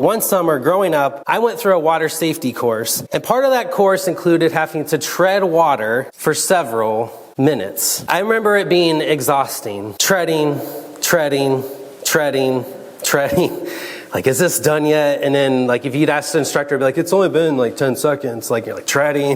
One summer growing up, I went through a water safety course, and part of that course included having to tread water for several minutes. I remember it being exhausting. Treading. Like, is this done yet? And then, like, if you'd ask the instructor, it'd be like, it's only been like 10 seconds. Like, you're like treading.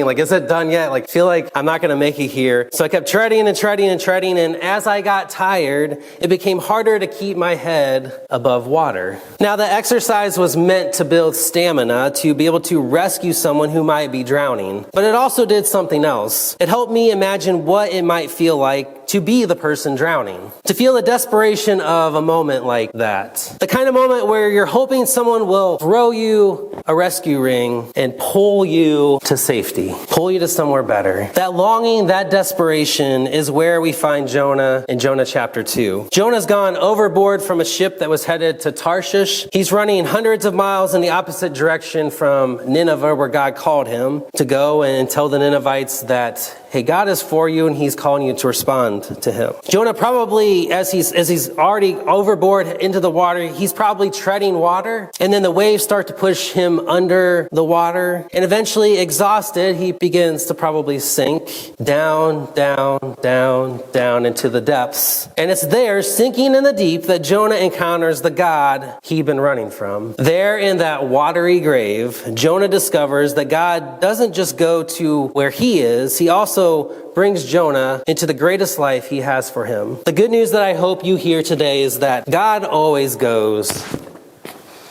Like, is it done yet? Like, feel like I'm not going to make it here. So I kept treading. And as I got tired, it became harder to keep my head above water. Now, the exercise was meant to build stamina to be able to rescue someone who might be drowning. But it also did something else. It helped me imagine what it might feel like to be the person drowning. To feel the desperation of a moment like that. The kind of moment where you're hoping someone will throw you a rescue ring and pull you to safety. Pull you to somewhere better. That longing, that desperation is where we find Jonah in Jonah chapter 2. Jonah's gone overboard from a ship that was headed to Tarshish. He's running hundreds of miles in the opposite direction from Nineveh, where God called him to go and tell the Ninevites that, hey, God is for you and he's calling you to respond to him. Jonah probably, as he's already overboard into the water, he's probably treading water, and then the waves start to push him under the water, and eventually exhausted, he begins to probably sink down into the depths. And it's there, sinking in the deep, that Jonah encounters the God he'd been running from. There in that watery grave, Jonah discovers that God doesn't just go to where he is, he also brings Jonah into the greatest life he has for him. The good news that I hope you hear today is that God always goes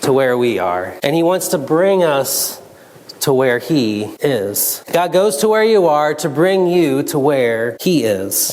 to where we are, and he wants to bring us to where he is. God goes to where you are to bring you to where he is.